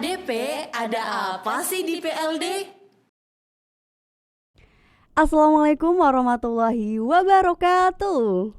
ADP, ada apa sih di PLD? Assalamualaikum warahmatullahi wabarakatuh.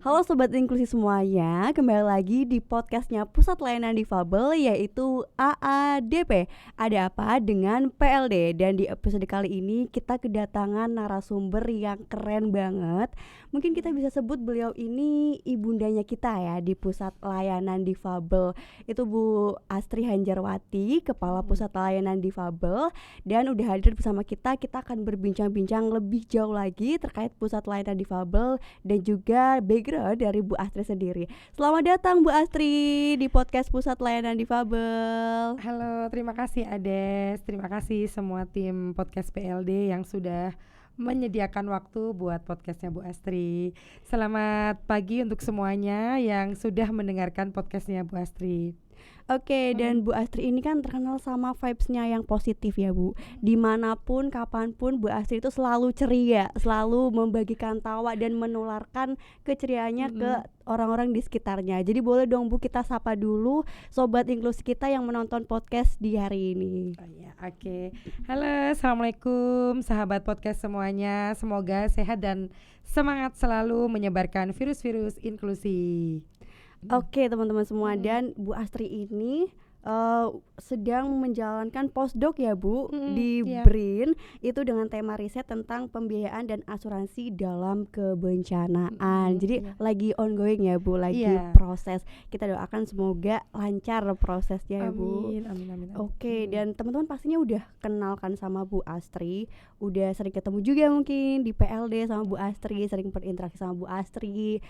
Halo Sobat Inklusi semuanya, kembali lagi di podcastnya Pusat Layanan Difabel, yaitu AADP. Ada apa dengan PLD? Dan di episode kali ini kita kedatangan narasumber yang keren banget. Mungkin kita bisa sebut beliau ini ibundanya kita ya di Pusat Layanan Difabel. Itu Bu Astri Hanjarwati, Kepala Pusat Layanan Difabel. Dan udah hadir bersama kita akan berbincang-bincang lebih jauh lagi terkait Pusat Layanan Difabel dan juga background dari Bu Astri sendiri. Selamat datang Bu Astri di podcast Pusat Layanan Difabel. Halo, terima kasih Ades. Terima kasih semua tim podcast PLD yang sudah menyediakan waktu buat podcastnya Bu Astri. Selamat pagi untuk semuanya yang sudah mendengarkan podcastnya Bu Astri. Oke, dan Bu Astri ini kan terkenal sama vibes-nya yang positif ya Bu. Dimanapun, kapanpun Bu Astri itu selalu ceria, selalu membagikan tawa dan menularkan keceriaannya ke orang-orang di sekitarnya. Jadi boleh dong Bu kita sapa dulu Sobat Inklusi kita yang menonton podcast di hari ini. Oh ya, oke. Halo, assalamualaikum sahabat podcast semuanya. Semoga sehat dan semangat selalu menyebarkan virus-virus inklusi. Oke teman-teman semua, dan Bu Astri ini sedang menjalankan postdoc ya Bu di BRIN, itu dengan tema riset tentang pembiayaan dan asuransi dalam kebencanaan. Jadi lagi ongoing ya Bu, lagi proses. Kita doakan semoga lancar prosesnya ya Bu. Amin. Oke, dan teman-teman pastinya udah kenal kan sama Bu Astri, udah sering ketemu juga mungkin di PLD sama Bu Astri, sering berinteraksi sama Bu Astri,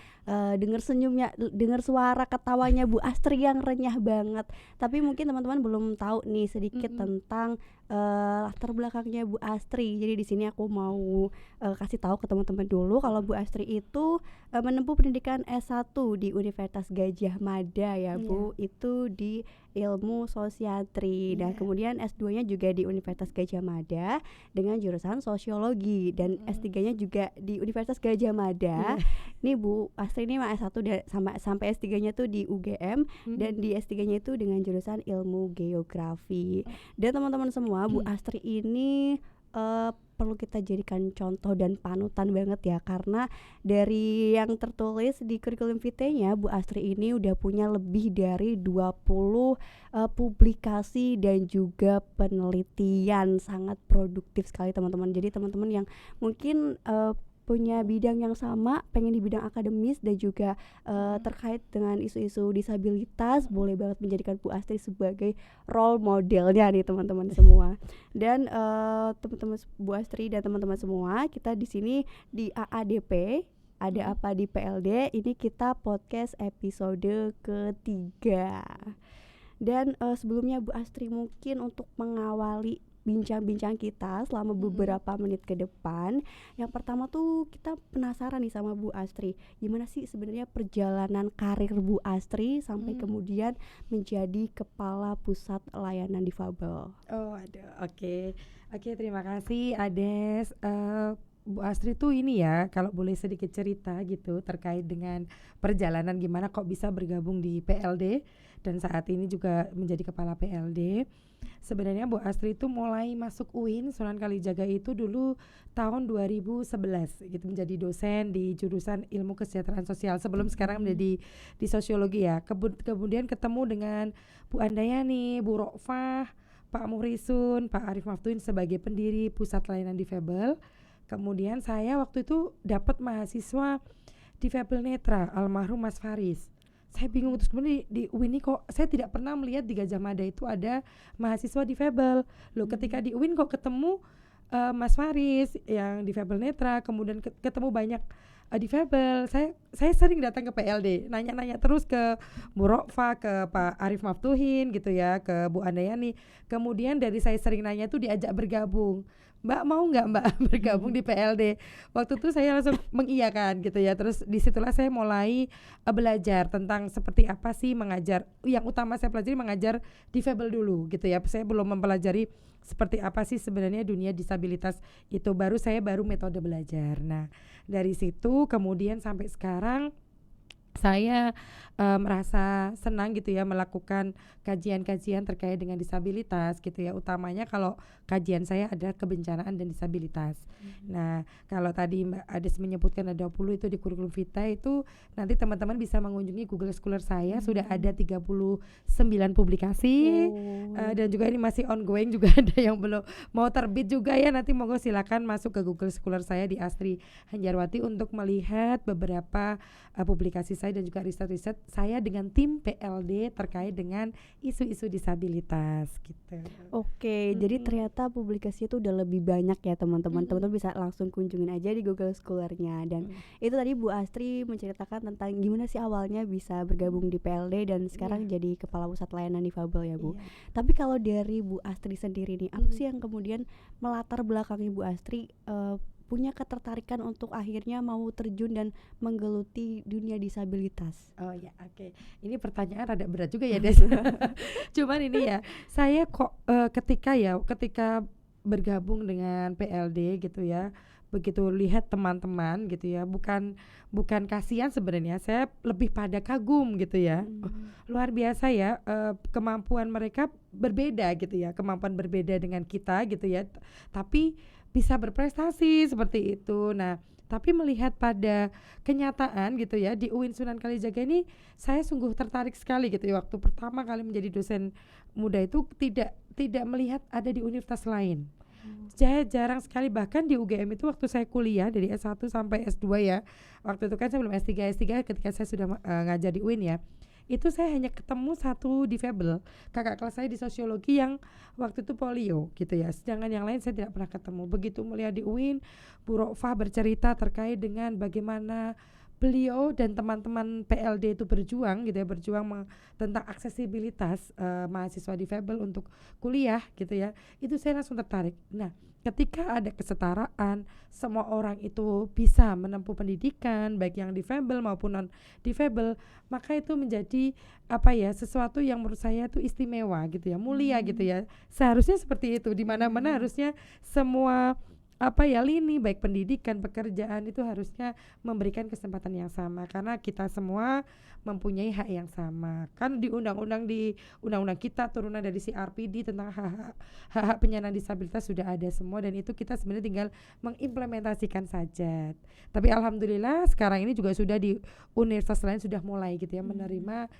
dengar senyumnya, dengar suara ketawanya Bu Astri yang renyah banget. Tapi mungkin teman-teman belum tahu nih sedikit tentang latar belakangnya Bu Astri. Jadi di sini aku mau kasih tahu ke teman-teman dulu kalau Bu Astri itu menempuh pendidikan S1 di Universitas Gadjah Mada ya Bu. Itu di ilmu sosiatri. Dan kemudian S2-nya juga di Universitas Gadjah Mada dengan jurusan sosiologi, dan S3-nya juga di Universitas Gadjah Mada. Nih Bu Astri ini S1 sampai S3-nya tuh di UGM, dan di S3-nya itu dengan jurusan ilmu geografi. Dan teman-teman semua, Bu Astri ini perlu kita jadikan contoh dan panutan banget ya, karena dari yang tertulis di kurikulum vitae-nya, Bu Astri ini udah punya lebih dari 20 publikasi dan juga penelitian. Sangat produktif sekali teman-teman. Jadi teman-teman yang mungkin punya bidang yang sama, pengen di bidang akademis dan juga terkait dengan isu-isu disabilitas, boleh banget menjadikan Bu Astri sebagai role modelnya nih teman-teman semua. Dan teman-teman Bu Astri dan teman-teman semua, kita di sini di AADP, ada apa di PLD, ini kita podcast episode ketiga. Dan sebelumnya Bu Astri mungkin untuk mengawali bincang-bincang kita selama beberapa menit ke depan, yang pertama tuh kita penasaran nih sama Bu Astri, gimana sih sebenarnya perjalanan karir Bu Astri sampai kemudian menjadi Kepala Pusat Layanan Difabel. Oh aduh, oke, terima kasih Ades. Bu Astri tuh ini ya, kalau boleh sedikit cerita gitu terkait dengan perjalanan gimana kok bisa bergabung di PLD dan saat ini juga menjadi kepala PLD. Sebenarnya Bu Astri itu mulai masuk UIN Sunan Kalijaga itu dulu tahun 2011 gitu, menjadi dosen di jurusan Ilmu Kesejahteraan Sosial sebelum sekarang menjadi di sosiologi ya. Kemudian ketemu dengan Bu Andayani, Bu Rokfah, Pak Muhrisun, Pak Arif Maftuhin sebagai pendiri Pusat Layanan Difabel. Kemudian saya waktu itu dapat mahasiswa difabel netra, almarhum Mas Faris. Saya bingung, terus kemudian di UIN ini kok saya tidak pernah melihat di Gadjah Mada itu ada mahasiswa difabel. Loh, ketika di UIN kok ketemu Mas Faris yang difabel netra, kemudian ketemu banyak difabel. Saya sering datang ke PLD, nanya-nanya terus ke Bu Rokfa, ke Pak Arif Maftuhin gitu ya, ke Bu Andayani. Kemudian dari saya sering nanya tuh diajak bergabung. Mbak mau nggak Mbak bergabung di PLD? Waktu itu saya langsung mengiyakan gitu ya. Terus disitulah saya mulai belajar tentang seperti apa sih mengajar. Yang utama saya pelajari mengajar difabel dulu gitu ya. Saya belum mempelajari seperti apa sih sebenarnya dunia disabilitas itu. Baru metode belajar. Nah dari situ kemudian sampai sekarang saya merasa senang gitu ya melakukan kajian-kajian terkait dengan disabilitas gitu ya, utamanya kalau kajian saya ada kebencanaan dan disabilitas. Nah, kalau tadi Mbak Ades menyebutkan ada 20 itu di kurikulum vitae, itu nanti teman-teman bisa mengunjungi Google Scholar saya, sudah ada 39 publikasi. Dan juga ini masih ongoing, juga ada yang belum mau terbit juga ya, nanti monggo silakan masuk ke Google Scholar saya di Astri Hanjarwati untuk melihat beberapa publikasi saya dan juga riset-riset saya dengan tim PLD terkait dengan isu-isu disabilitas gitu. Oke, jadi ternyata publikasinya itu udah lebih banyak ya teman-teman. Mm-mm. Teman-teman bisa langsung kunjungin aja di Google Scholar-nya. Dan itu tadi Bu Astri menceritakan tentang gimana sih awalnya bisa bergabung di PLD dan sekarang jadi Kepala Pusat Layanan Difabel ya Bu. Iya. Tapi kalau dari Bu Astri sendiri nih, apa sih yang kemudian melatar belakangi Bu Astri punya ketertarikan untuk akhirnya mau terjun dan menggeluti dunia disabilitas? Oh ya, oke. Ini pertanyaan rada berat juga ya, Des. Cuman ini ya, saya kok ketika bergabung dengan PLD gitu ya, begitu lihat teman-teman gitu ya, bukan kasihan sebenarnya, saya lebih pada kagum gitu ya. Luar biasa ya, kemampuan mereka berbeda gitu ya, kemampuan berbeda dengan kita gitu ya, tapi bisa berprestasi seperti itu. Nah, tapi melihat pada kenyataan gitu ya, di UIN Sunan Kalijaga ini saya sungguh tertarik sekali gitu ya, waktu pertama kali menjadi dosen muda itu tidak melihat ada di universitas lain. Saya jarang sekali, bahkan di UGM itu waktu saya kuliah dari S1 sampai S2 ya, waktu itu kan saya belum S3 ketika saya sudah ngajar di UIN ya, itu saya hanya ketemu satu difabel, kakak kelas saya di sosiologi yang waktu itu polio gitu ya, sedangkan yang lain saya tidak pernah ketemu. Begitu melihat di UIN, Bu Rokfah bercerita terkait dengan bagaimana beliau dan teman-teman PLD itu berjuang gitu ya, tentang aksesibilitas mahasiswa difabel untuk kuliah gitu ya, itu saya langsung tertarik. Nah, ketika ada kesetaraan, semua orang itu bisa menempuh pendidikan, baik yang difabel maupun non difabel, maka itu menjadi sesuatu yang menurut saya itu istimewa gitu ya, mulia gitu ya. Seharusnya seperti itu, di mana-mana harusnya semua lini baik pendidikan, pekerjaan itu harusnya memberikan kesempatan yang sama, karena kita semua mempunyai hak yang sama. Kan di undang-undang kita turunan dari CRPD tentang hak penyandang disabilitas sudah ada semua, dan itu kita sebenarnya tinggal mengimplementasikan saja. Tapi alhamdulillah sekarang ini juga sudah di universitas lain sudah mulai gitu ya menerima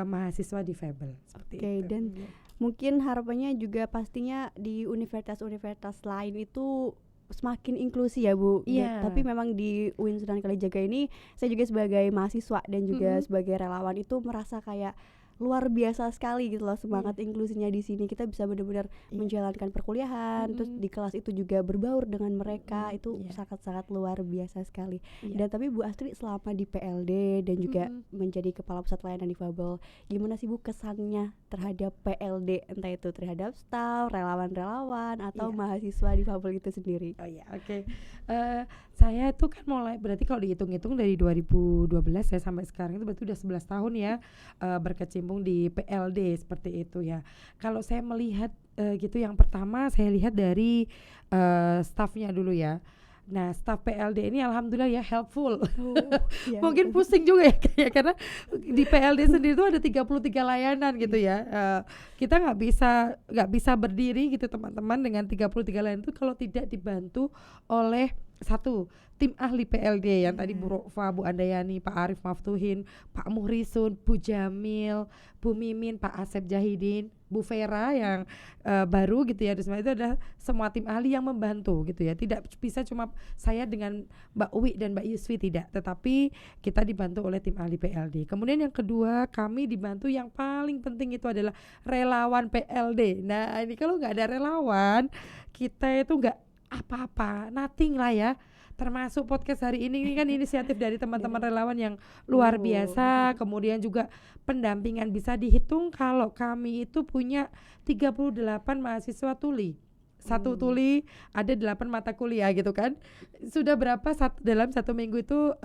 mahasiswa difabel seperti itu. Dan mungkin harapannya juga pastinya di universitas-universitas lain itu semakin inklusi ya Bu. Iya. Tapi memang di UIN Sunan Kalijaga ini saya juga sebagai mahasiswa dan juga sebagai relawan itu merasa kayak luar biasa sekali gitu loh semangat inklusinya di sini. Kita bisa benar-benar menjalankan perkuliahan, terus di kelas itu juga berbaur dengan mereka, itu sangat-sangat luar biasa sekali. Dan tapi Bu Astri selama di PLD dan juga menjadi Kepala Pusat Layanan Difabel, gimana sih Bu kesannya terhadap PLD, entah itu terhadap staf, relawan-relawan atau mahasiswa difabel itu sendiri? Oh ya, oke. Saya itu kan mulai, berarti kalau dihitung-hitung dari 2012 saya sampai sekarang itu berarti udah 11 tahun ya berkecimpung di PLD seperti itu ya. Kalau saya melihat gitu, yang pertama saya lihat dari stafnya dulu ya. Nah, staf PLD ini alhamdulillah ya helpful. Mungkin pusing juga ya karena di PLD sendiri itu ada 33 layanan gitu ya. Kita nggak bisa berdiri gitu teman-teman dengan 33 layanan itu kalau tidak dibantu oleh satu tim ahli PLD yang tadi Bu Rokfah, Bu Andayani, Pak Arif Maftuhin, Pak Muhrisun, Bu Jamil, Bu Mimin, Pak Asep Jahidin, Bu Vera yang baru gitu ya. Itu adalah semua tim ahli yang membantu gitu ya. Tidak bisa cuma saya dengan Mbak Uwi dan Mbak Yusfi, tidak, tetapi kita dibantu oleh tim ahli PLD. Kemudian yang kedua, kami dibantu yang paling penting itu adalah relawan PLD. Nah, ini kalau nggak ada relawan, kita itu nggak apa-apa, nothing lah ya. Termasuk podcast hari ini kan inisiatif dari teman-teman relawan yang luar biasa. Kemudian juga pendampingan bisa dihitung kalau kami itu punya 38 mahasiswa tuli. Satu tuli ada 8 mata kuliah gitu kan. Sudah berapa dalam satu minggu itu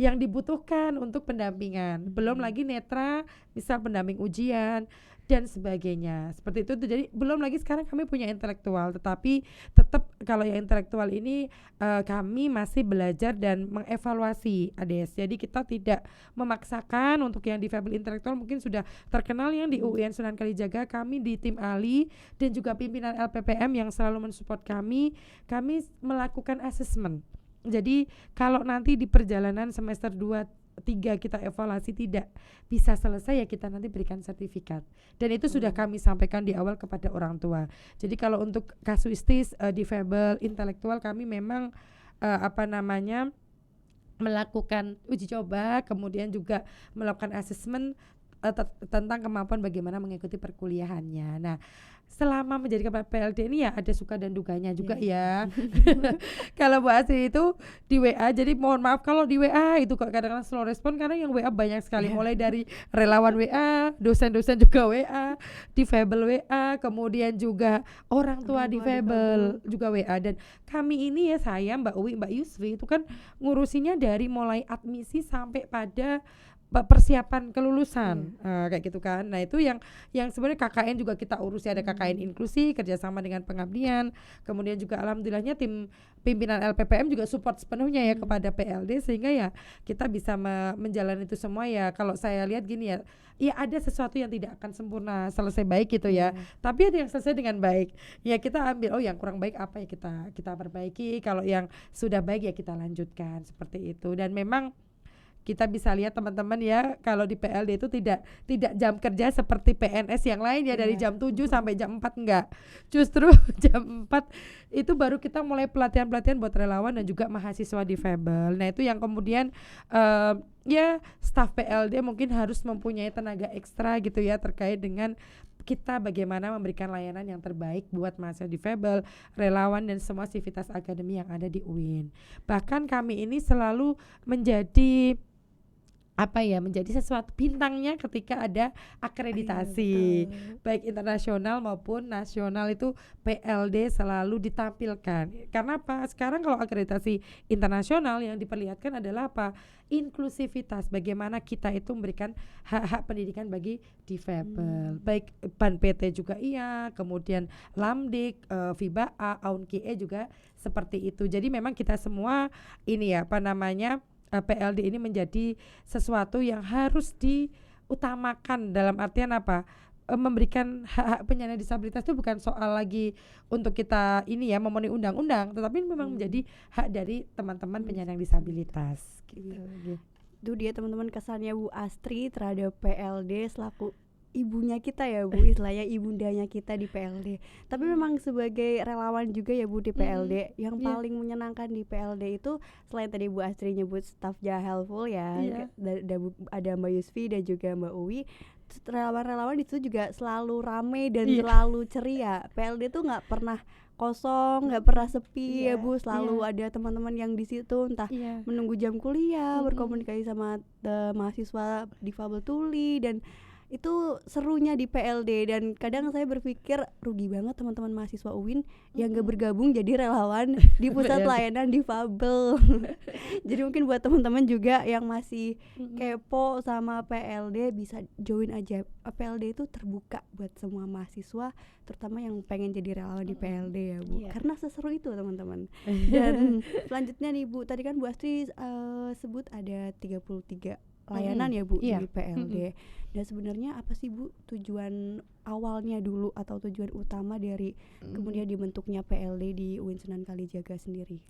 yang dibutuhkan untuk pendampingan. Belum lagi netra, misal pendamping ujian. dan sebagainya. Seperti itu tuh. Jadi belum lagi sekarang kami punya intelektual, tetapi tetap kalau yang intelektual ini kami masih belajar dan mengevaluasi ADS. Jadi kita tidak memaksakan untuk yang difabel intelektual mungkin sudah terkenal yang di UIN Sunan Kalijaga. Kami di tim ahli dan juga pimpinan LPPM yang selalu mensupport kami melakukan assessment. Jadi kalau nanti di perjalanan semester 2-3 kita evaluasi tidak bisa selesai, ya kita nanti berikan sertifikat. Dan itu sudah kami sampaikan di awal kepada orang tua. Jadi kalau untuk kasuistis difabel intelektual kami memang melakukan uji coba, kemudian juga melakukan assessment tentang kemampuan bagaimana mengikuti perkuliahannya. Nah, selama menjadi kepala PLD ini ya ada suka dan dukanya juga ya. Kalau Bu Asri itu di WA, jadi mohon maaf kalau di WA itu kok kadang-kadang slow respon karena yang WA banyak sekali, mulai dari relawan WA, dosen-dosen juga WA, difabel WA, kemudian juga orang tua difabel juga WA. Dan kami ini ya, saya, Mbak Uwi, Mbak Yusri itu kan ngurusinya dari mulai admisi sampai pada persiapan kelulusan kayak gitu kan. Nah itu yang sebenarnya KKN juga kita urus ya, ada KKN inklusi kerjasama dengan pengabdian, kemudian juga alhamdulillahnya tim pimpinan LPPM juga support sepenuhnya ya kepada PLD, sehingga ya kita bisa menjalani itu semua. Ya kalau saya lihat gini ya ada sesuatu yang tidak akan sempurna selesai baik gitu ya, tapi ada yang selesai dengan baik ya, kita ambil yang kurang baik apa ya kita perbaiki, kalau yang sudah baik ya kita lanjutkan seperti itu. Dan memang kita bisa lihat teman-teman ya, kalau di PLD itu tidak jam kerja seperti PNS yang lain ya, dari jam 7 sampai jam 4 enggak. Justru jam 4 itu baru kita mulai pelatihan-pelatihan buat relawan dan juga mahasiswa difabel. Nah itu yang kemudian staf PLD mungkin harus mempunyai tenaga ekstra gitu ya, terkait dengan kita bagaimana memberikan layanan yang terbaik buat mahasiswa difabel, relawan dan semua sivitas akademi yang ada di UIN. Bahkan kami ini selalu menjadi sesuatu bintangnya ketika ada akreditasi, baik internasional maupun nasional, itu PLD selalu ditampilkan. Karena apa? Sekarang kalau akreditasi internasional yang diperlihatkan adalah apa? Inklusivitas, bagaimana kita itu memberikan hak-hak pendidikan bagi difabel, baik BAN PT juga kemudian Lamdik, FIBA A, AUNKIE juga seperti itu. Jadi memang kita semua ini PLD ini menjadi sesuatu yang harus diutamakan, dalam artian apa? Memberikan hak-hak penyandang disabilitas itu bukan soal lagi untuk kita memenuhi undang-undang, tetapi memang menjadi hak dari teman-teman penyandang disabilitas gitu. Itu dia teman-teman kesannya Bu Astri terhadap PLD selaku ibunya kita ya Bu, istilahnya ibundanya kita di PLD. Tapi memang sebagai relawan juga ya Bu di PLD, yang paling menyenangkan di PLD itu selain tadi Bu Astri nyebut staff helpful ya, ada Mbak Yusfi dan juga Mbak Uwi, relawan-relawan itu juga selalu rame dan selalu ceria. PLD tuh nggak pernah kosong, nggak pernah sepi ya Bu, selalu ada teman-teman yang di situ, entah menunggu jam kuliah, berkomunikasi sama mahasiswa difabel tuli, dan itu serunya di PLD. Dan kadang saya berpikir rugi banget teman-teman mahasiswa UIN yang gak bergabung jadi relawan di pusat layanan difabel. Jadi mungkin buat teman-teman juga yang masih kepo sama PLD bisa join aja. PLD itu terbuka buat semua mahasiswa, terutama yang pengen jadi relawan di PLD ya Bu, karena seseru itu teman-teman. Dan selanjutnya nih Bu, tadi kan Bu Astri sebut ada 33 layanan ya Bu di PLD. Dan sebenarnya apa sih Bu tujuan awalnya dulu atau tujuan utama dari kemudian dibentuknya PLD di UIN Sunan Kalijaga sendiri?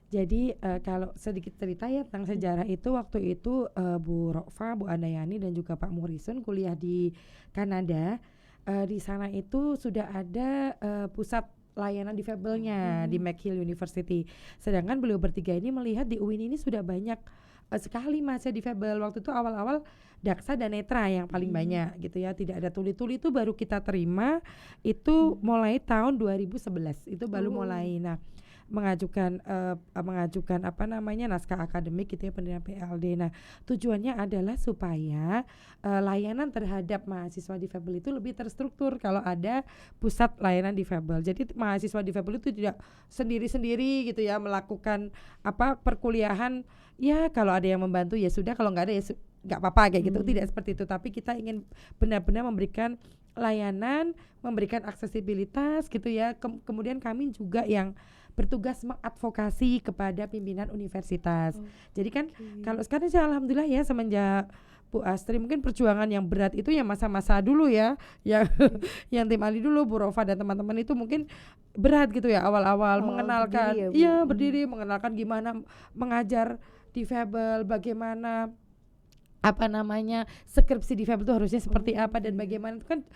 Jadi kalau sedikit cerita ya tentang sejarah itu, waktu itu Bu Rokfa, Bu Andayani dan juga Pak Murisun kuliah di Kanada. Di sana itu sudah ada pusat layanan difabelnya di McGill University. Sedangkan beliau bertiga ini melihat di UIN ini sudah banyak sekali mahasiswa difabel. Waktu itu awal-awal Daksa dan Netra yang paling banyak gitu ya, tidak ada tuli-tuli. Itu baru kita terima itu mulai tahun 2011 itu baru mulai. Nah mengajukan apa namanya naskah akademik gitu ya pendidikan PLD. Nah, tujuannya adalah supaya layanan terhadap mahasiswa difabel itu lebih terstruktur kalau ada pusat layanan difabel. Jadi mahasiswa difabel itu tidak sendiri-sendiri gitu ya melakukan perkuliahan. Ya kalau ada yang membantu ya sudah, kalau nggak ada ya nggak apa-apa kayak gitu. Tidak seperti itu, tapi kita ingin benar-benar memberikan layanan, memberikan aksesibilitas gitu ya. Kemudian kami juga yang bertugas mengadvokasi kepada pimpinan universitas. Jadi kan kalau sekarang sih alhamdulillah ya, semenjak Bu Astri mungkin perjuangan yang berat itu ya masa-masa dulu ya, yang yang tim Ali dulu, Bu Rofa dan teman-teman itu mungkin berat gitu ya awal-awal mengenalkan, berdiri ya, Bu? berdiri mengenalkan gimana mengajar difabel, bagaimana skripsi difabel itu harusnya seperti apa dan bagaimana, itu kan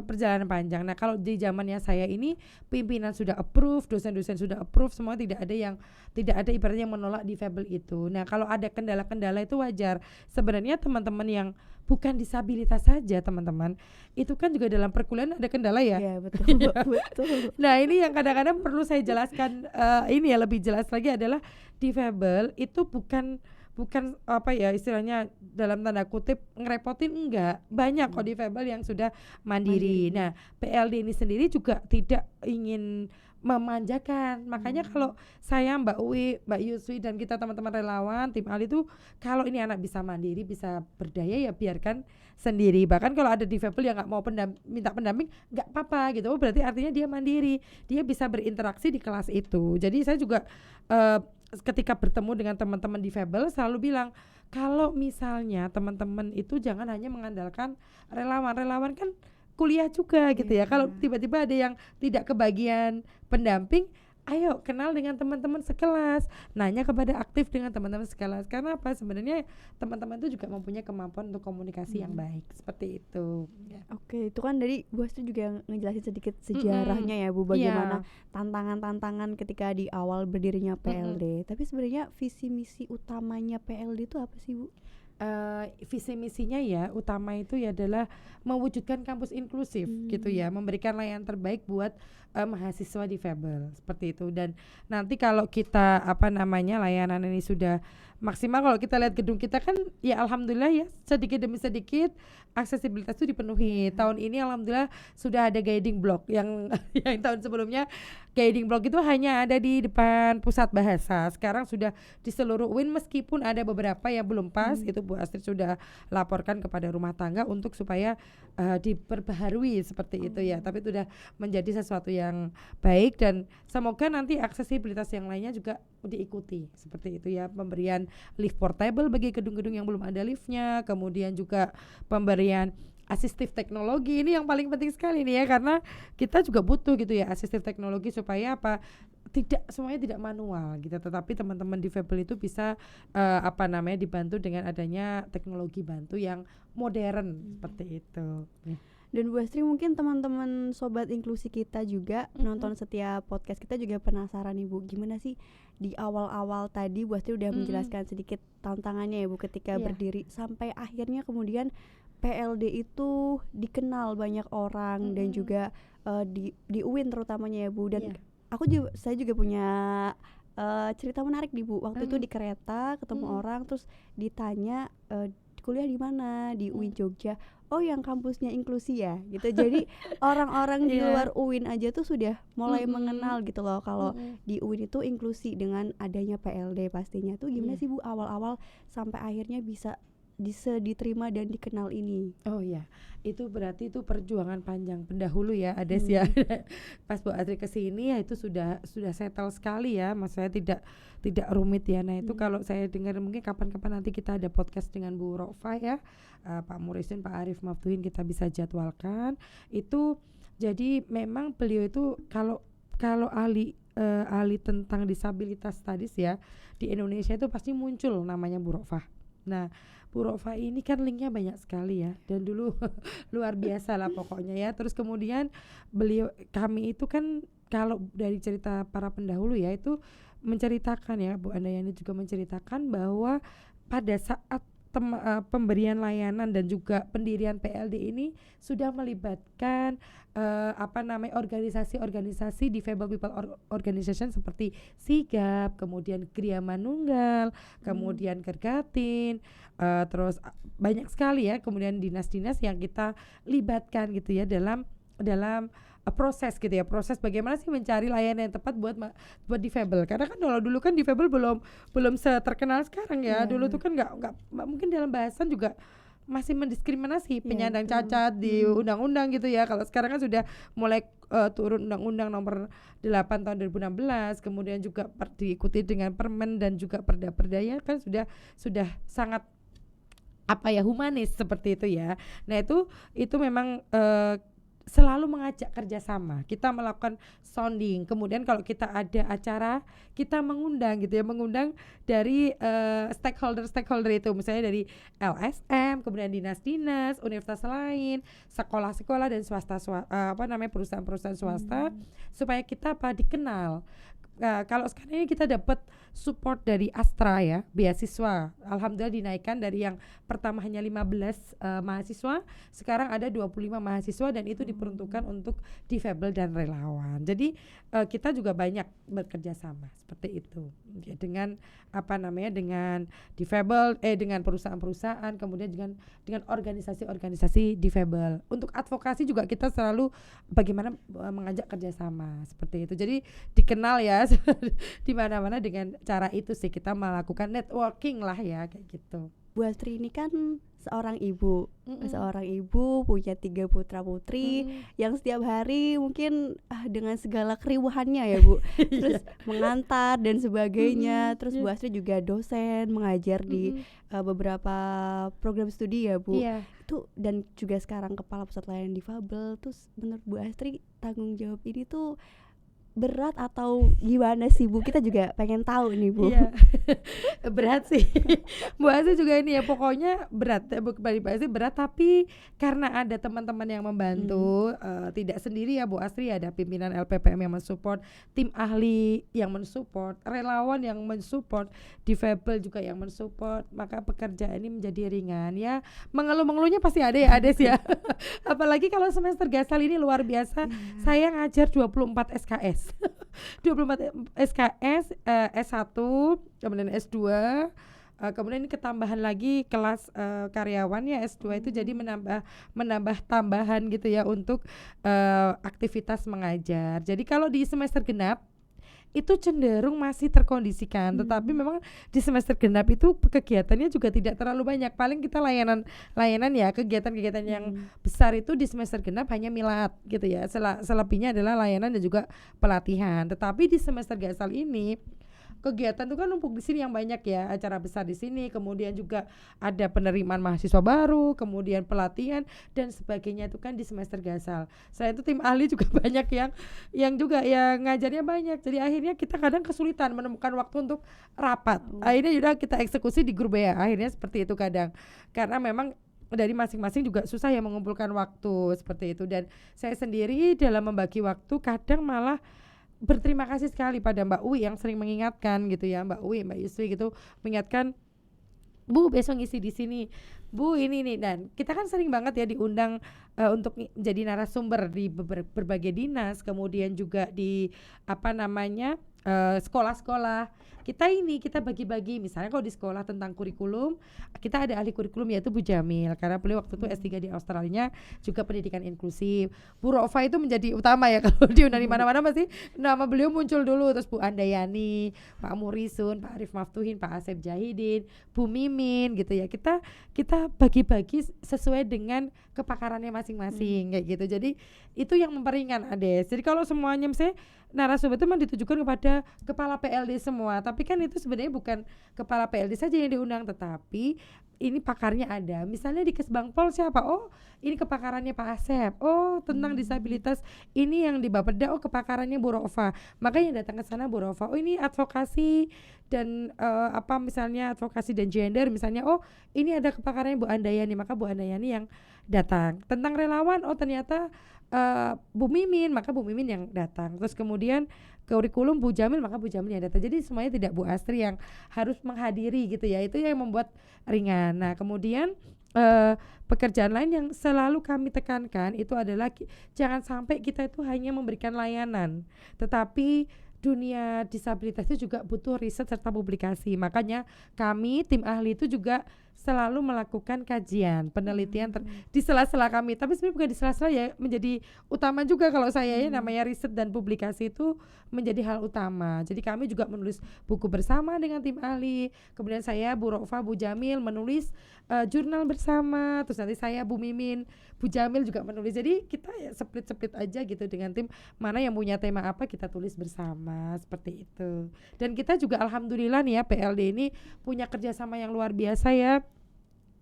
perjalanan panjang. Nah kalau di zamannya saya ini pimpinan sudah approve, dosen-dosen sudah approve, semua tidak ada ibaratnya yang menolak difabel itu. Nah kalau ada kendala-kendala itu wajar. Sebenarnya teman-teman yang bukan disabilitas saja teman-teman, itu kan juga dalam perkuliahan ada kendala ya. Iya betul. Betul. Nah ini yang kadang-kadang perlu saya jelaskan, ini ya lebih jelas lagi adalah difabel itu bukan istilahnya dalam tanda kutip ngerepotin, enggak. Banyak kok difabel yang sudah mandiri. Nah, PLD ini sendiri juga tidak ingin memanjakan. Makanya kalau saya, Mbak Uwi, Mbak Yuswi dan kita teman-teman relawan tim Ali itu, kalau ini anak bisa mandiri, bisa berdaya ya biarkan sendiri. Bahkan kalau ada difabel yang nggak mau minta pendamping, nggak apa-apa gitu. Berarti artinya dia mandiri, dia bisa berinteraksi di kelas itu. Jadi saya juga ketika bertemu dengan teman-teman difabel selalu bilang, kalau misalnya teman-teman itu jangan hanya mengandalkan relawan kan kuliah juga gitu ya. Kalau tiba-tiba ada yang tidak kebagian pendamping, ayo kenal dengan teman-teman sekelas, nanya kepada aktif dengan teman-teman sekelas. Karena apa? Sebenarnya teman-teman itu juga mempunyai kemampuan untuk komunikasi yang baik, seperti itu. Oke, itu kan dari Bu Astri juga ngejelasin sedikit sejarahnya ya Bu, bagaimana tantangan-tantangan ketika di awal berdirinya PLD. Tapi sebenarnya visi misi utamanya PLD itu apa sih Bu? Visi misinya ya utama itu ya adalah mewujudkan kampus inklusif gitu ya, memberikan layanan terbaik buat mahasiswa difabel seperti itu. Dan nanti kalau kita layanan ini sudah maksimal, kalau kita lihat gedung kita kan ya alhamdulillah ya sedikit demi sedikit aksesibilitas itu dipenuhi. Tahun ini alhamdulillah sudah ada guiding block yang tahun sebelumnya guiding block itu hanya ada di depan pusat bahasa. Sekarang sudah di seluruh UIN, meskipun ada beberapa yang belum pas, itu Bu Astrid sudah laporkan kepada rumah tangga untuk supaya diperbaharui seperti itu ya. Tapi itu sudah menjadi sesuatu yang baik dan semoga nanti aksesibilitas yang lainnya juga diikuti seperti itu ya. Pemberian lift portable bagi gedung-gedung yang belum ada liftnya, kemudian juga pemberian asistif teknologi. Ini yang paling penting sekali nih ya, karena kita juga butuh gitu ya asistif teknologi supaya semuanya tidak manual gitu, tetapi teman-teman difabel itu bisa dibantu dengan adanya teknologi bantu yang modern seperti itu. Dan Bu Astri, mungkin teman-teman sobat inklusi kita juga nonton setiap podcast kita juga penasaran nih Bu, gimana sih di awal-awal tadi Bu Astri udah menjelaskan sedikit tantangannya ya Bu ketika berdiri sampai akhirnya kemudian PLD itu dikenal banyak orang dan juga di UIN terutamanya ya Bu. Dan saya juga punya cerita menarik nih Bu. Waktu itu di kereta ketemu orang terus ditanya kuliah di mana, di UIN Jogja. Oh yang kampusnya inklusi ya gitu. Jadi orang-orang di luar UIN aja tuh sudah mulai mengenal gitu loh kalau di UIN itu inklusi dengan adanya PLD pastinya. Tuh gimana sih Bu awal-awal sampai akhirnya bisa diterima dan dikenal ini? Oh ya, itu berarti itu perjuangan panjang pendahulu ya Ades ya. Pas Bu Astri kesini ya itu sudah settle sekali ya, maksudnya tidak rumit ya. Nah itu kalau saya dengar mungkin kapan-kapan nanti kita ada podcast dengan Bu Rofa ya, Pak Murisin, Pak Arif Maftuhin, kita bisa jadwalkan itu. Jadi memang beliau itu kalau ahli tentang disabilitas tadi ya di Indonesia itu pasti muncul namanya Bu Rofa. Nah Bu Rofa ini kan linknya banyak sekali ya, dan dulu luar biasa lah pokoknya ya. Terus kemudian kami itu kan kalau dari cerita para pendahulu ya itu menceritakan ya, Bu Andayani juga menceritakan bahwa pada saat pemberian layanan dan juga pendirian PLD ini sudah melibatkan organisasi-organisasi Difabel People Organization seperti Sigap, kemudian Gria Manunggal, kemudian Kergatin, terus banyak sekali ya, kemudian dinas-dinas yang kita libatkan gitu ya dalam proses gitu ya, proses bagaimana sih mencari layanan yang tepat buat difabel. Karena kan kalau dulu kan difabel belum seterkenal sekarang ya. Dulu tuh kan nggak mungkin dalam bahasan juga masih mendiskriminasi penyandang cacat di undang-undang gitu ya. Kalau sekarang kan sudah mulai turun undang-undang nomor 8 tahun 2016, kemudian juga diikuti dengan permen dan juga perda-perda ya kan sudah sangat humanis seperti itu ya. Nah itu memang selalu mengajak kerjasama. Kita melakukan sounding. Kemudian kalau kita ada acara, kita mengundang dari stakeholder itu, misalnya dari LSM, kemudian dinas-dinas, universitas lain, sekolah-sekolah dan perusahaan-perusahaan swasta, supaya kita dikenal. Kalau sekarang ini kita dapat support dari Astra ya, beasiswa. Alhamdulillah dinaikkan dari yang pertama hanya 15 mahasiswa, sekarang ada 25 mahasiswa dan itu diperuntukkan untuk difabel dan relawan. Jadi kita juga banyak bekerja sama seperti itu. Ya, dengan dengan difabel dengan perusahaan-perusahaan, kemudian dengan organisasi-organisasi difabel. Untuk advokasi juga kita selalu bagaimana mengajak kerjasama seperti itu. Jadi dikenal ya di mana-mana dengan cara itu sih, kita melakukan networking lah ya kayak gitu. Bu Astri ini kan seorang ibu punya 3 putra putri yang setiap hari mungkin dengan segala keriuhannya ya Bu, terus mengantar dan sebagainya. Terus Bu Astri juga dosen mengajar di beberapa program studi ya Bu. Itu dan juga sekarang kepala pusat layanan difabel. Terus menurut Bu Astri tanggung jawab ini tuh berat atau gimana sih Bu? Kita juga pengen tahu nih Bu. Berat sih. Bu Astri juga ini ya, pokoknya berat. Kembali Bu Astri berat, tapi karena ada teman-teman yang membantu, tidak sendiri ya Bu Astri, ada pimpinan LPPM yang mensupport, tim ahli yang mensupport, relawan yang mensupport, difabel juga yang mensupport, maka pekerjaan ini menjadi ringan ya. Mengeluh-mengeluhnya pasti ada ya Ades ya. Apalagi kalau semester gasal ini luar biasa. Saya ngajar 24 SKS. 24 SKS, S1, kemudian S2, kemudian ini ketambahan lagi kelas karyawan ya S2 itu, jadi menambah tambahan gitu ya untuk aktivitas mengajar. Jadi kalau di semester genap itu cenderung masih terkondisikan, tetapi memang di semester genap itu kegiatannya juga tidak terlalu banyak. Paling kita layanan ya, kegiatan-kegiatan yang besar itu di semester genap hanya milad gitu ya. Selebihnya adalah layanan dan juga pelatihan. Tetapi di semester gasal ini kegiatan itu kan numpuk di sini yang banyak ya, acara besar di sini, kemudian juga ada penerimaan mahasiswa baru, kemudian pelatihan dan sebagainya itu kan di semester gasal. Selain itu tim ahli juga banyak yang juga ya ngajarnya banyak. Jadi akhirnya kita kadang kesulitan menemukan waktu untuk rapat. Akhirnya juga kita eksekusi di grup ya. Akhirnya seperti itu kadang. Karena memang dari masing-masing juga susah ya mengumpulkan waktu seperti itu, dan saya sendiri dalam membagi waktu kadang malah berterima kasih sekali pada Mbak Uwi yang sering mengingatkan gitu ya, Mbak Uwi, Mbak Yusri gitu mengingatkan, Bu besok ngisi di sini, Bu ini nih. Dan kita kan sering banget ya diundang untuk jadi narasumber di berbagai dinas, kemudian juga di sekolah-sekolah. Kita bagi-bagi, misalnya kalau di sekolah tentang kurikulum, kita ada ahli kurikulum yaitu Bu Jamil, karena beliau waktu itu S3 di Australia, juga pendidikan inklusif. Bu Rofa itu menjadi utama ya, kalau diundang di mana-mana pasti nama beliau muncul dulu. Terus Bu Andayani, Pak Murisun, Pak Arif Maftuhin, Pak Asep Jahidin, Bu Mimin gitu ya. Kita bagi-bagi sesuai dengan kepakarannya masing-masing kayak gitu. Jadi itu yang memperingan Ades. Jadi kalau semuanya misalnya narasumber itu memang ditujukan kepada kepala PLD semua, tapi kan itu sebenarnya bukan kepala PLD saja yang diundang, tetapi ini pakarnya ada. Misalnya di Kesbangpol siapa? Oh, ini kepakarannya Pak Asep. Oh, tentang disabilitas ini yang di Bapeda, oh kepakarannya Bu Rofa. Makanya datang ke sana Bu Rofa. Oh, ini advokasi dan misalnya advokasi dan gender misalnya. Oh, ini ada kepakarannya Bu Andayani, maka Bu Andayani yang datang. Tentang relawan, oh ternyata Bu Mimin, maka Bu Mimin yang datang. Terus kemudian kurikulum Bu Jamil, maka Bu Jamil yang datang. Jadi semuanya tidak Bu Astri yang harus menghadiri gitu ya. Itu yang membuat ringan. Nah kemudian pekerjaan lain yang selalu kami tekankan itu adalah jangan sampai kita itu hanya memberikan layanan, tetapi dunia disabilitas itu juga butuh riset serta publikasi. Makanya kami tim ahli itu juga selalu melakukan kajian, penelitian di sela-sela kami. Tapi sebenarnya bukan di sela-sela ya, menjadi utama juga kalau saya ya, namanya riset dan publikasi itu menjadi hal utama. Jadi kami juga menulis buku bersama dengan tim ahli. Kemudian saya Bu Rofa, Bu Jamil menulis jurnal bersama. Terus nanti saya Bu Mimin, Bu Jamil juga menulis. Jadi kita ya split-split aja gitu dengan tim, mana yang punya tema apa kita tulis bersama seperti itu. Dan kita juga alhamdulillah nih ya PLD ini punya kerjasama yang luar biasa ya.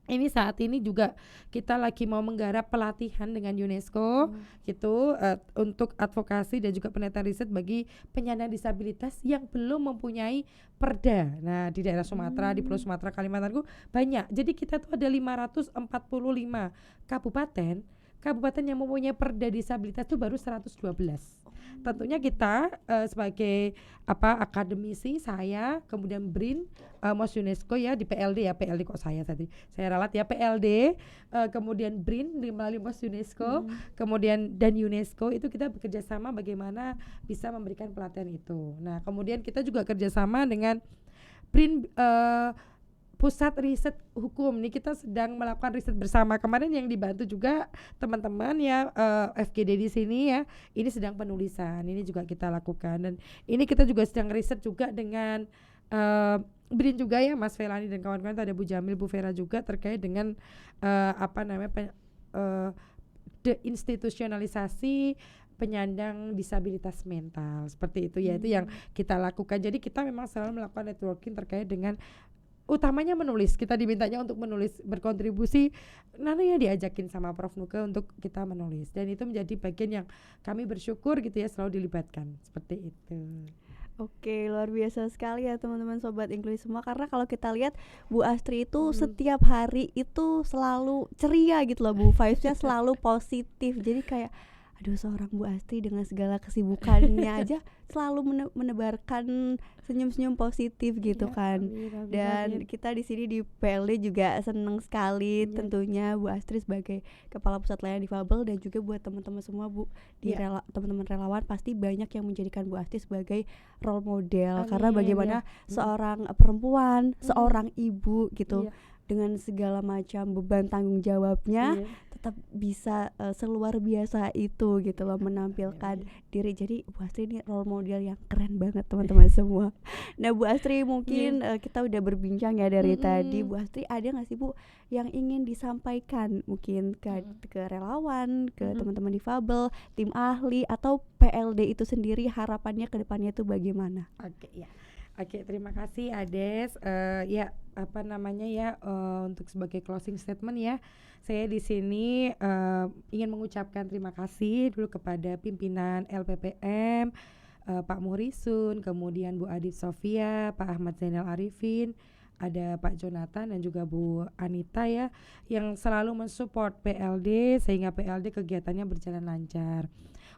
Ini saat ini juga kita lagi mau menggarap pelatihan dengan UNESCO gitu untuk advokasi dan juga penelitian riset bagi penyandang disabilitas yang belum mempunyai perda. Nah di daerah Sumatera, di Pulau Sumatera, Kalimantan banyak. Jadi kita tuh ada 545 kabupaten yang mempunyai perda disabilitas itu baru 112. Tentunya kita sebagai akademisi, saya kemudian BRIN, MOS UNESCO ya di PLD ya, PLD kok saya tadi saya ralat ya, PLD kemudian BRIN melalui MOS UNESCO, kemudian dan UNESCO itu kita bekerja sama bagaimana bisa memberikan pelatihan itu. Nah kemudian kita juga kerjasama dengan BRIN Pusat Riset Hukum. Nih kita sedang melakukan riset bersama. Kemarin yang dibantu juga teman-teman ya FGD di sini ya. Ini sedang penulisan. Ini juga kita lakukan, dan ini kita juga sedang riset juga dengan BRIN juga ya, Mas Felani dan kawan-kawan. Ada Bu Jamil, Bu Vera juga terkait dengan deinstitusionalisasi penyandang disabilitas mental seperti itu ya. Itu yang kita lakukan. Jadi kita memang selalu melakukan networking terkait dengan utamanya menulis. Kita dimintanya untuk menulis, berkontribusi. Nanti ya diajakin sama Prof Nuke untuk kita menulis, dan itu menjadi bagian yang kami bersyukur gitu ya selalu dilibatkan seperti itu. Oke, luar biasa sekali ya teman-teman sobat inklusi semua, karena kalau kita lihat Bu Astri itu setiap hari itu selalu ceria gitu loh Bu, vibes-nya selalu positif. Jadi kayak aduh, seorang Bu Astri dengan segala kesibukannya aja selalu menebarkan senyum-senyum positif gitu Ya, kan. amin, Dan amin. kita di sini di PLD juga seneng sekali tentunya Bu Astri sebagai Kepala Pusat Layanan Difabel, dan juga buat teman-teman semua Bu di teman-teman relawan pasti banyak yang menjadikan Bu Astri sebagai role model. Karena Amin, bagaimana ya. seorang perempuan, seorang ibu gitu dengan segala macam beban tanggung jawabnya tetap bisa seluar biasa itu gitu loh menampilkan diri. Jadi Bu Astri ini role model yang keren banget teman-teman semua. Nah Bu Astri mungkin kita udah berbincang ya dari tadi. Bu Astri ada nggak sih Bu yang ingin disampaikan mungkin ke relawan, ke teman-teman difabel, tim ahli atau PLD itu sendiri, harapannya ke depannya itu bagaimana? Oke, terima kasih Ades. Untuk sebagai closing statement ya, saya di sini ingin mengucapkan terima kasih dulu kepada pimpinan LPPM, Pak Murisun, kemudian Bu Adit Sofia, Pak Ahmad Zainal Arifin, ada Pak Jonathan dan juga Bu Anita ya, yang selalu mensupport PLD sehingga PLD kegiatannya berjalan lancar.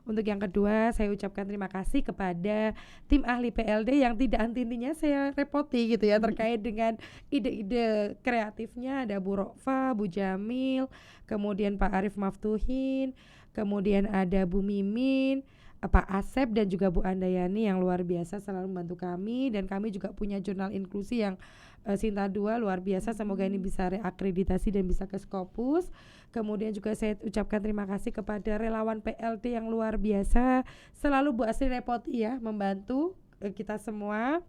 Untuk yang kedua, saya ucapkan terima kasih kepada tim ahli PLD yang tidak henti-hentinya saya repoti gitu ya terkait dengan ide-ide kreatifnya. Ada Bu Rofa, Bu Jamil, kemudian Pak Arif Maftuhin, kemudian ada Bu Mimin, Pak Asep dan juga Bu Andayani yang luar biasa selalu membantu kami. Dan kami juga punya jurnal inklusi yang Sinta 2 luar biasa, semoga ini bisa reakreditasi dan bisa ke Scopus. Kemudian juga saya ucapkan terima kasih kepada relawan PLD yang luar biasa, selalu Bu Astri repoti ya membantu kita semua.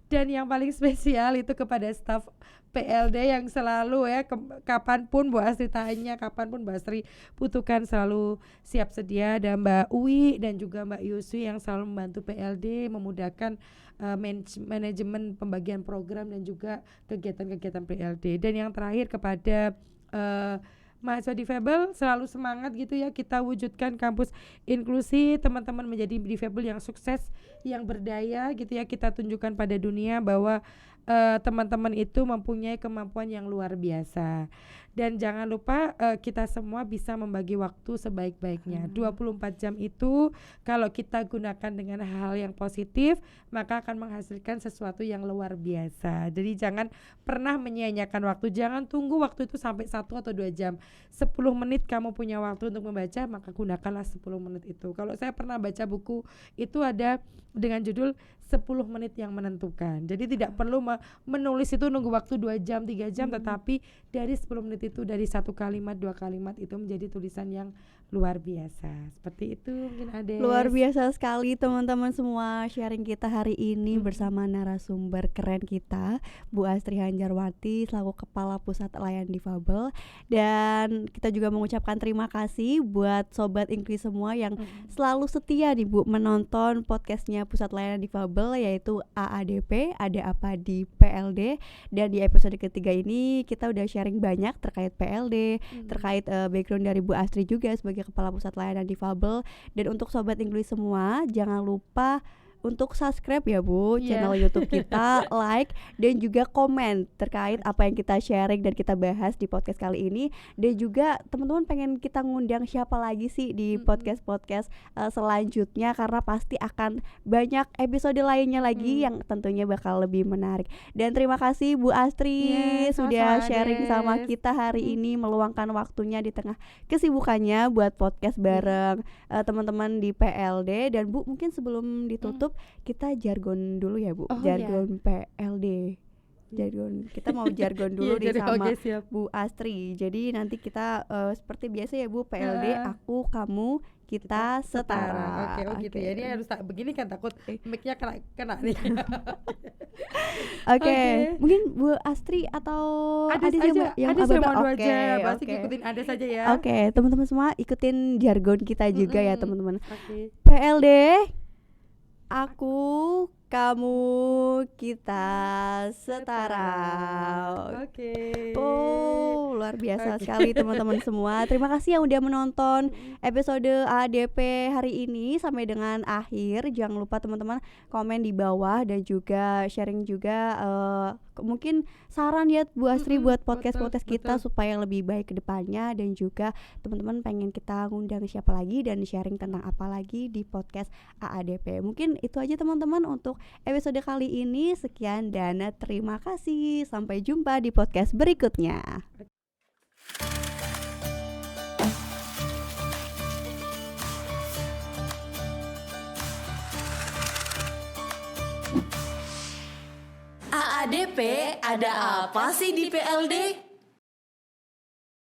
Dan yang paling spesial itu kepada staf PLD yang selalu ya kapanpun Bu Astri tanya, kapanpun Bu Astri butuhkan selalu siap sedia. Ada Mbak Uwi dan juga Mbak Yuswi yang selalu membantu PLD, memudahkan manajemen pembagian program dan juga kegiatan-kegiatan PLD. Dan yang terakhir kepada mahasiswa difabel selalu semangat gitu ya, kita wujudkan kampus inklusi, teman-teman menjadi difabel yang sukses, yang berdaya gitu ya, kita tunjukkan pada dunia bahwa teman-teman itu mempunyai kemampuan yang luar biasa. Dan jangan lupa kita semua bisa membagi waktu sebaik-baiknya. 24 jam itu kalau kita gunakan dengan hal yang positif, maka akan menghasilkan sesuatu yang luar biasa. Jadi jangan pernah menyia-nyiakan waktu. Jangan tunggu waktu itu sampai 1 atau 2 jam. 10 menit kamu punya waktu untuk membaca, maka gunakanlah 10 menit itu. Kalau saya pernah baca buku itu ada dengan judul 10 menit yang menentukan. Jadi tidak perlu menulis itu nunggu waktu 2 jam, 3 jam, tetapi dari 10 menit itu, dari 1 kalimat, 2 kalimat itu menjadi tulisan yang luar biasa. Seperti itu mungkin Ades. Luar biasa sekali teman-teman semua sharing kita hari ini bersama narasumber keren kita, Bu Astri Handjarwati selaku Kepala Pusat Layanan Difabel. Dan kita juga mengucapkan terima kasih buat Sobat Inklusi semua yang selalu setia nih Bu menonton podcastnya Pusat Layanan Difabel, yaitu AADP, Ada Apa di PLD. Dan di episode ketiga ini kita udah sharing banyak terkait PLD, terkait background dari Bu Astri juga sebagai Kepala Pusat Layanan Difabel. Dan untuk Sobat Inklusi semua, jangan lupa untuk subscribe ya Bu channel YouTube kita, like dan juga komen terkait apa yang kita sharing dan kita bahas di podcast kali ini. Dan juga teman-teman pengen kita ngundang siapa lagi sih di podcast-podcast selanjutnya, karena pasti akan banyak episode lainnya lagi yang tentunya bakal lebih menarik. Dan terima kasih Bu Astri sudah sharing sama kita hari ini, meluangkan waktunya di tengah kesibukannya buat podcast bareng teman-teman di PLD. Dan Bu, mungkin sebelum ditutup kita jargon dulu ya Bu, jargon PLD. Jargon, kita mau jargon dulu nih sama Bu Astri. Jadi nanti kita seperti biasa ya Bu, PLD aku, kamu, kita setara. Oke, gitu ya. Ini harus begini kan, takut mic-nya kena nih. Oke. Mungkin Bu Astri atau Ades aja yang Ades yang mau Oke, aja. Pasti oke. ikutin Ades aja ya. Oke, teman-teman semua ikutin jargon kita juga ya teman-teman. Oke. PLD, aku, kamu, kita setara. Oke. Oh, luar biasa sekali teman-teman semua. Terima kasih yang udah menonton episode ADP hari ini sampai dengan akhir. Jangan lupa teman-teman komen di bawah dan juga sharing juga mungkin saran ya Bu Astri buat podcast-podcast kita supaya lebih baik ke depannya. Dan juga teman-teman pengen kita ngundang siapa lagi dan sharing tentang apa lagi di podcast AADP. Mungkin itu aja teman-teman untuk episode kali ini. Sekian dan terima kasih. Sampai jumpa di podcast berikutnya. AADP, ada apa sih di PLD?